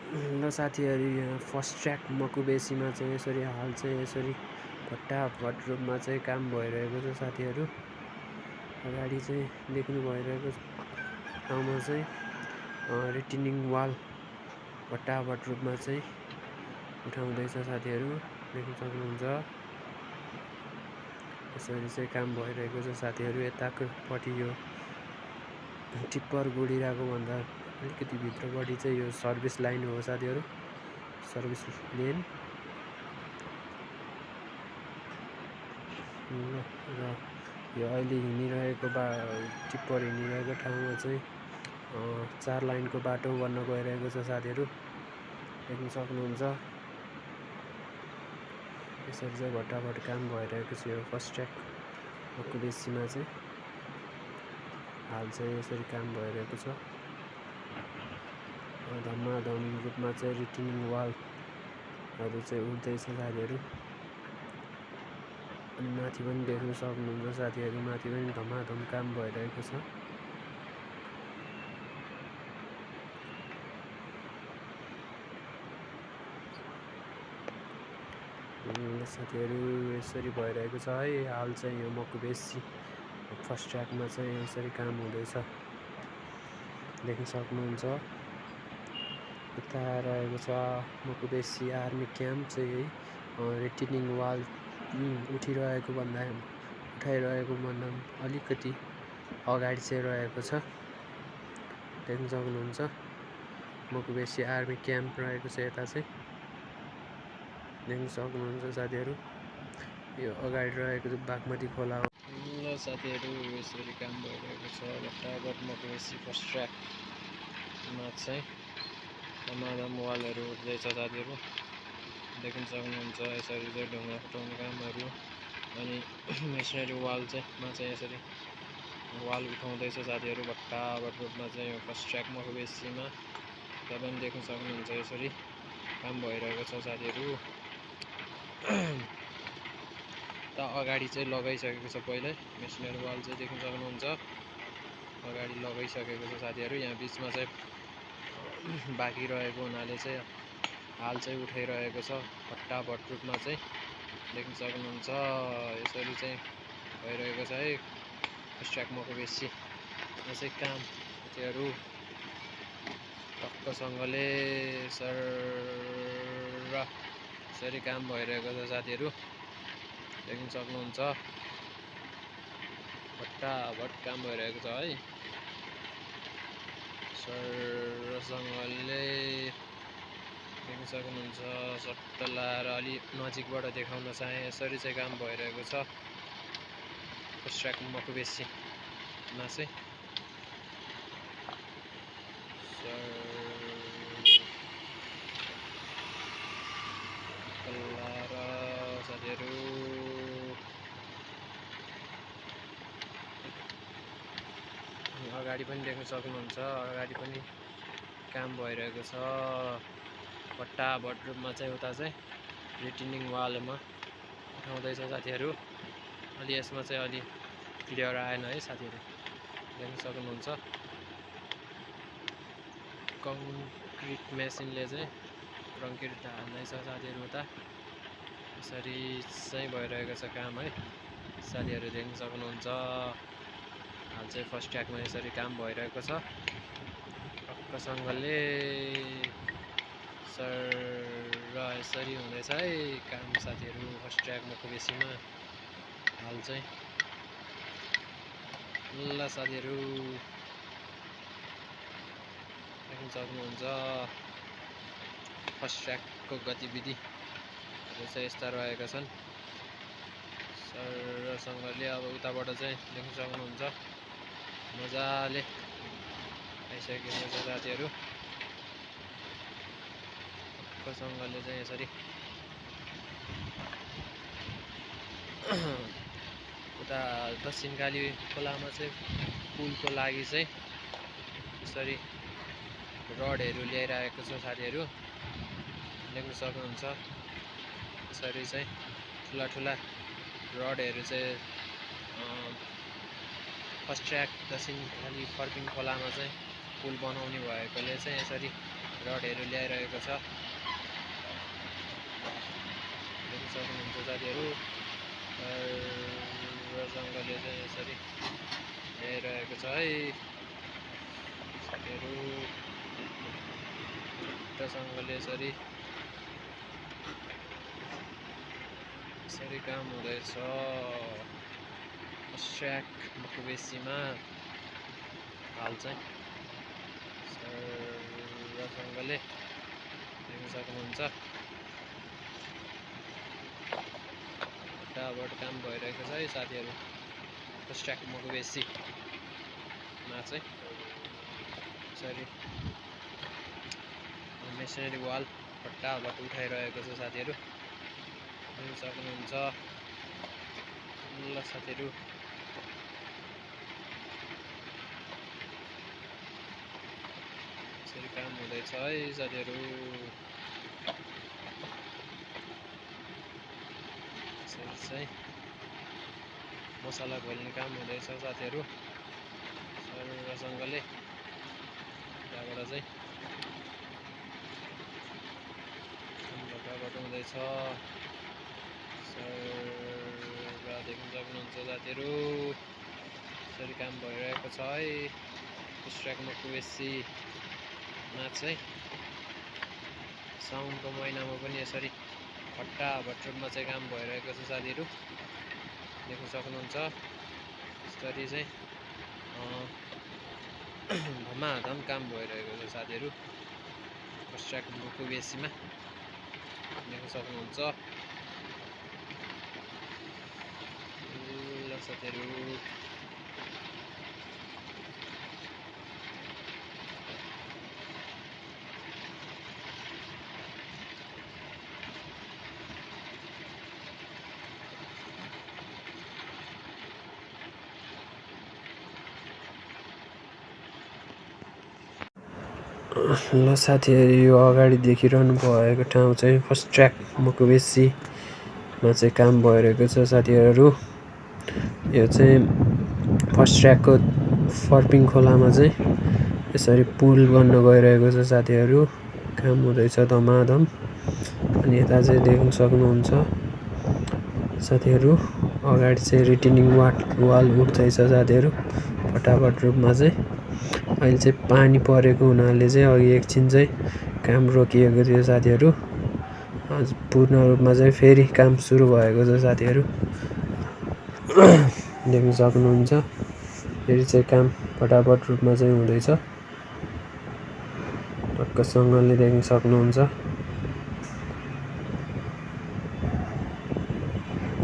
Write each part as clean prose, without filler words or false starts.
ल साथीहरू, यहाँ फर्स्ट ट्र्याक मकुबेसीमा चाहिँ यसरी हाल चाहिँ यसरी फटाफट रूपमा चाहिँ काम भइरहेको छ साथीहरू। अगाडि चाहिँ देख्नु भइरहेको ठाउँमा चाहिँ रिटेनिङ वाल फटाफट रूपमा चाहिँ उठाउँदैछ साथीहरू, देख्न सक्नुहुन्छ। यसरी चाहिँ काम भइरहेको छ साथीहरू। यतापट्टि यो टिप्पर गुडिरहेको भन्दा अलिकति भित्रपट्टि चाहिँ यो सर्भिस लाइन हो साथीहरू, सर्भिस लेन। र यो अहिले हिँडिरहेको टिप्पर हिँडिरहेको ठाउँमा चाहिँ 4 लाइनको बाटो बन्न गइरहेको छ साथीहरू, देख्न सक्नुहुन्छ। यसरी चाहिँ फटाफट काम भइरहेको छ यो फर्स्ट ट्र्याक मकुबेसीमा चाहिँ हाल चाहिँ यसरी काम भइरहेको छ। धमाधम रूपमा चाहिँ रिटेनिङ वालहरू चाहिँ उठ्दैछ साथीहरू। अनि माथि पनि देख्न सक्नुहुन्छ साथीहरू, माथि पनि धमाधम काम भइरहेको छ। साथीहरू यसरी भइरहेको छ है हाल चाहिँ यो मकुबेसी फर्स्ट ट्र्याकमा चाहिँ यसरी काम हुँदैछ, देख्न सक्नुहुन्छ। यता रहेको छ मकुबेसी आर्मी क्याम्प चाहिँ है, रिटेनिङ वाल उठाइरहेको भन्दा अलिकति अगाडि चाहिँ रहेको छ, देख्न सक्नुहुन्छ। मकुबेसी आर्मी क्याम्प रहेको छ यता चाहिँ, देख्न सक्नुहुन्छ साथीहरू। यो अगाडि रहेको चाहिँ बागमती खोला हो। ल साथीहरू, यसरी काम भइरहेको छ फटाफट मकुबेसी फर्स्ट ट्र्याकमा चाहिँ धमाधम वालहरू उठ्दैछ साथीहरू, देख्न सक्नुहुन्छ। यसरी चाहिँ ढुङ्गा फुटाउने कामहरू अनि मेसनरी वाल चाहिँ यसरी वाल उठाउँदैछ साथीहरू फटाफट रूपमा चाहिँ यो फर्स्ट ट्र्याक मकुबेसीमा तपाईँ देख्न सक्नुहुन्छ। यसरी काम भइरहेको छ साथीहरू। त अगाडि चाहिँ लगाइसकेको छ, पहिल्यै मेसनरी वाल चाहिँ देख्न सक्नुहुन्छ, अगाडि लगाइसकेको छ साथीहरू। यहाँ बिचमा चाहिँ बाँकी रहेको हुनाले चाहिँ हाल चाहिँ उठाइरहेको छ फटाफट रूपमा चाहिँ, देख्न सक्नुहुन्छ। यसरी चाहिँ भइरहेको छ है फर्स्ट ट्र्याक मकुबेसीमा चाहिँ काम साथीहरू। टक्कसँगले यसरी काम भइरहेको छ साथीहरू, देख्न सक्नुहुन्छ। फटाफट काम भइरहेको छ है सरसँगले, देख्न सक्नुहुन्छ। सट्ट लाएर अलि नजिकबाट देखाउन चाहे, यसरी चाहिँ काम भइरहेको छ फर्स्ट ट्र्याक मकुबेसीमा चाहिँ। साथीहरू अगाडि पनि देख्न सक्नुहुन्छ, अगाडि पनि काम भइरहेको छ फटाफट रूपमा चाहिँ। उता चाहिँ रिटेनिङ वालमा उठाउँदैछ साथीहरू। अलि यसमा चाहिँ अलि क्लियर आएन है साथीहरू, देख्न सक्नुहुन्छ। कङ्क्रिट मेसिनले चाहिँ कङ्क्रिट हाल्दैछ साथीहरू उता, यसरी चाहिँ भइरहेको छ काम है साथीहरू, देख्न सक्नुहुन्छ। हाल चाहिँ फर्स्ट ट्र्याकमा यसरी काम भइरहेको छ टक्कसँगले र यसरी हुँदैछ है काम साथीहरू फर्स्ट ट्र्याक मकुबेसीमा हाल चाहिँ। ल साथीहरू, देख्न सक्नुहुन्छ फर्स्ट ट्र्याकको गतिविधिहरू चाहिँ यस्ता रहेका छन् सरसँगले। अब उताबाट चाहिँ देख्न सक्नुहुन्छ मजाले आइसकेको छ साथीहरू, टक्कसँगले चाहिँ यसरी उता दक्षिणकाली खोलामा चाहिँ पुलको लागि चाहिँ यसरी रडहरू ल्याइरहेको छ साथीहरू, देख्न सक्नुहुन्छ। यसरी चाहिँ ठुला रडहरू चाहिँ फर्स्ट ट्र्याक दक्षिणकाली फर्किङ खोलामा चाहिँ पुल बनाउने भएकोले चाहिँ यसरी रडहरू ल्याइरहेको छ। देख्न सक्नुहुन्छ साथीहरू जङ्गलले चाहिँ यसरी ल्याइरहेको छ है साथीहरू। छुट्टासँगले यसरी काम हुँदैछ स्ट्र्याक मकुबेसीमा। हाल चाहिँ सरसँगले देख्न सक्नुहुन्छ फटाफट काम भइरहेको छ है साथीहरू स्ट्र्याक मकुबेसीमा चाहिँ। यसरी मेसिनरी वाल फटाफट उठाइरहेको छ साथीहरू देख्न सक्नुहुन्छ। ल साथीहरू यसरी काम हुँदैछ है साथीहरू। यसरी चाहिँ मसला घोल्ने काम हुँदैछ साथीहरू सरसँगले। त्यहाँबाट चाहिँ फटाफट हुँदैछ देख्न सक्नुहुन्छ साथीहरू। यसरी काम भइरहेको छ है स्ट्र्याक मकुबेसीमा चाहिँ। साउनको महिनामा पनि यसरी फटाफट रूपमा चाहिँ काम भइरहेको छ साथीहरू देख्न सक्नुहुन्छ। यसरी चाहिँ धमाधम काम भइरहेको छ साथीहरू स्ट्र्याक मकुबेसीमा देख्न सक्नुहुन्छ। ल साथीहरू ल साथीहरू यो अगाडि देखिरहनु भएको ठाउँ चाहिँ फर्स्ट ट्र्याक मकुबेसीमा चाहिँ काम भइरहेको छ साथीहरू। यो चाहिँ फर्स्ट ट्र्याकको फर्पिङ खोलामा चाहिँ यसरी पुल बन्न गइरहेको छ साथीहरू। काम हुँदैछ धमाधम। अनि यता चाहिँ देख्न सक्नुहुन्छ साथीहरू अगाडि चाहिँ रिटेनिङ वाल उठ्दैछ साथीहरू फटाफट रूपमा चाहिँ। अहिले चाहिँ पानी परेको हुनाले चाहिँ अघि एकछिन चाहिँ काम रोकिएको थियो साथीहरू। पूर्ण रूपमा चाहिँ फेरि काम सुरु भएको छ साथीहरू देख्न सक्नुहुन्छ। फेरि चाहिँ काम फटाफट रूपमा चाहिँ हुँदैछ टक्कसँगले देख्न सक्नुहुन्छ।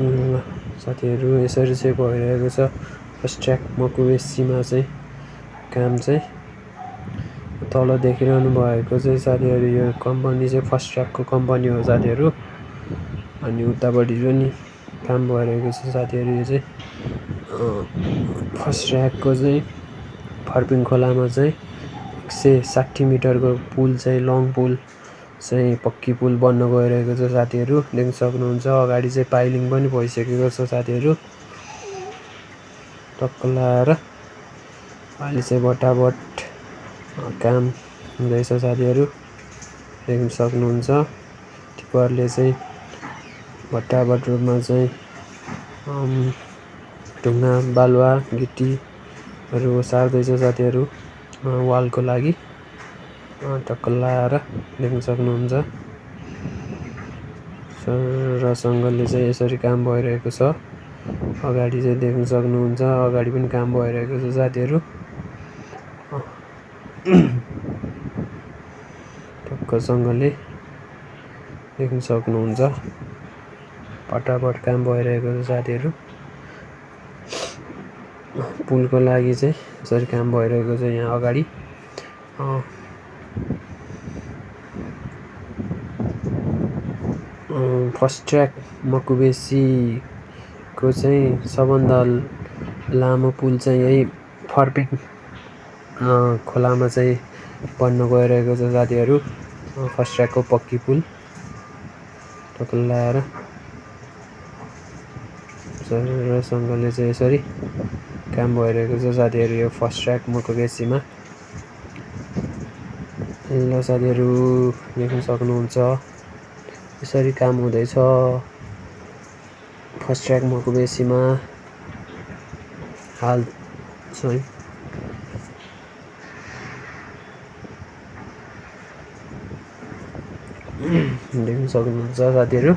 ल साथीहरू यसरी चाहिँ भइरहेको छ फर्स्ट ट्र्याक मकुबेसीमा चाहिँ काम चाहिँ। तल देखिरहनु भएको चाहिँ साथीहरू यो कम्पनी चाहिँ फर्स्ट ट्र्याकको कम्पनी हो साथीहरू। अनि उतापट्टि पनि काम भइरहेको छ साथीहरू। यो चाहिँ फर्स्ट ट्र्याकको चाहिँ फर्पिङ खोलामा चाहिँ 160 मिटरको पुल चाहिँ लङ पुल चाहिँ पक्की पुल बन्न गइरहेको छ साथीहरू देख्न सक्नुहुन्छ। अगाडि चाहिँ पाइलिङ पनि भइसकेको छ साथीहरू टक्क लाएर। अहिले चाहिँ फटाफट काम हुँदैछ साथीहरू देख्न सक्नुहुन्छ। टिपरले चाहिँ फटाफट रूपमा चाहिँ ढुङ्गा बालुवा गिटीहरू सार्दैछ साथीहरू वालको लागि टक्क लाएर देख्न सक्नुहुन्छ। सरसँगले चाहिँ यसरी काम भइरहेको छ। अगाडि चाहिँ देख्न सक्नुहुन्छ अगाडि पनि काम भइरहेको छ साथीहरू टक्कसँगले देख्न सक्नुहुन्छ। फटाफट काम भइरहेको छ साथीहरू। पुलको लागि चाहिँ यसरी काम भइरहेको छ यहाँ अगाडि। फर्स्ट ट्र्याक मकुबेसीको चाहिँ सबभन्दा लामो पुल चाहिँ यही फर्पिङ खोलामा चाहिँ बन्न गइरहेको छ साथीहरू फर्स्ट ट्र्याकको पक्की पुल टक्क लाएर। सरसँगले चाहिँ यसरी काम भइरहेको छ साथीहरू यो फर्स्ट ट्र्याक मकुबेसीमा। ल साथीहरू देख्न सक्नुहुन्छ यसरी काम हुँदैछ फर्स्ट ट्र्याक मकुबेसीमा हाल चाहिँ देख्न सक्नुहुन्छ साथीहरू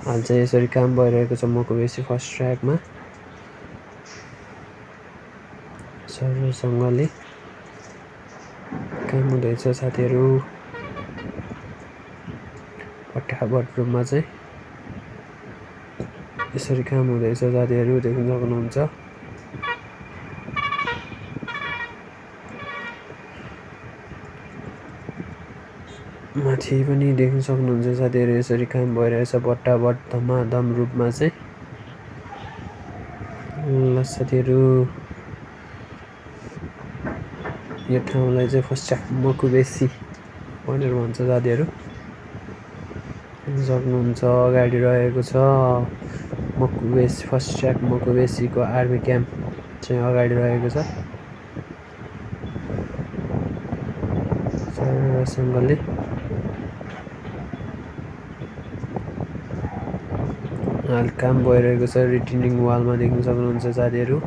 हाल चाहिँ यसरी काम भइरहेको छ मकुबेसी फर्स्ट ट्र्याकमा सरसँगले काम हुँदैछ साथीहरू फटाफट रूपमा चाहिँ यसरी काम हुँदैछ साथीहरू देख्न सक्नुहुन्छ माथि पनि देख्न सक्नुहुन्छ साथीहरू यसरी काम भइरहेछ फटाफट धमाधम रूपमा चाहिँ ल साथीहरू यो ठाउँलाई चाहिँ फर्स्ट ट्र्याक मकुबेसी भनेर भन्छ साथीहरू सक्नुहुन्छ अगाडि रहेको छ मकुबेसी फर्स्ट ट्र्याक मकुबेसीको आर्मी क्याम्प चाहिँ अगाडि रहेको छ सरसँगले हाल काम भइरहेको छ रिटर्निङ वालमा देख्न सक्नुहुन्छ साथीहरू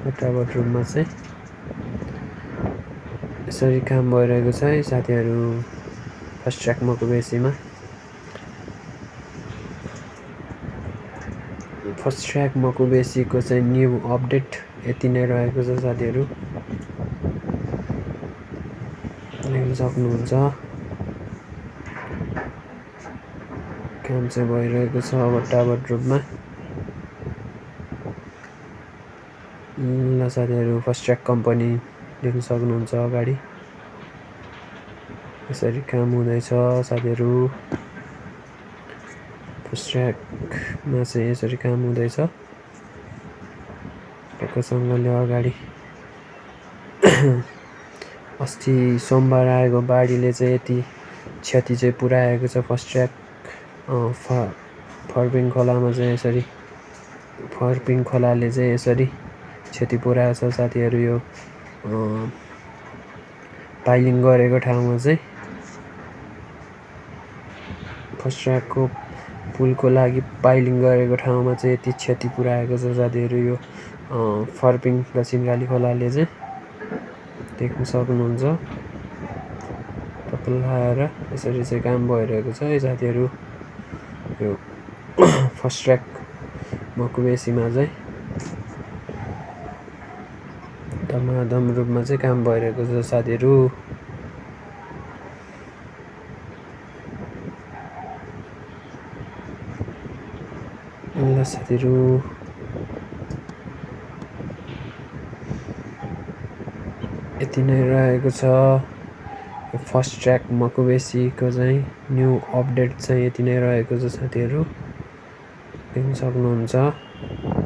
फटाफट रूपमा चाहिँ यसरी काम भइरहेको छ है साथीहरू फर्स्ट ट्र्याक मकुबेसीमा फर्स्ट ट्र्याक मकुबेसीको चाहिँ न्यू अपडेट यति नै रहेको छ साथीहरू देख्न सक्नुहुन्छ काम चाहिँ भइरहेको छ फटाफट रूपमा ल साथीहरू फर्स्ट ट्र्याक कम्पनी देख्न सक्नुहुन्छ अगाडि यसरी काम हुँदैछ साथीहरू फर्स्ट ट्र्याकमा चाहिँ यसरी काम हुँदैछ टक्कसँगले अगाडि अस्ति सोमबार आएको बाढीले चाहिँ यति क्षति चाहिँ पुर्याएको छ फर्स्ट ट्र्याक फर्पिङ खोलामा चाहिँ यसरी फर्पिङ खोलाले चाहिँ यसरी क्षति पुर्याएको छ साथीहरू यो पाइलिङ गरेको ठाउँमा चाहिँ फर्स्ट ट्र्याकको पुलको लागि पाइलिङ गरेको ठाउँमा चाहिँ यति क्षति पुर्याएको छ साथीहरू यो फर्पिङ दक्षिणकाली खोलाले चाहिँ देख्न सक्नुहुन्छ टप्पल लगाएर यसरी चाहिँ काम भइरहेको छ है साथीहरू यो फर्स्ट ट्र्याक मकुबेसीमा चाहिँ धमाधम रूपमा चाहिँ काम भइरहेको छ साथीहरू ल साथीहरू यति नै रहेको छ फर्स्ट ट्र्याक मकुबेसीको चाहिँ न्यू अपडेट चाहिँ यति नै रहेको छ साथीहरू देख्न सक्नुहुन्छ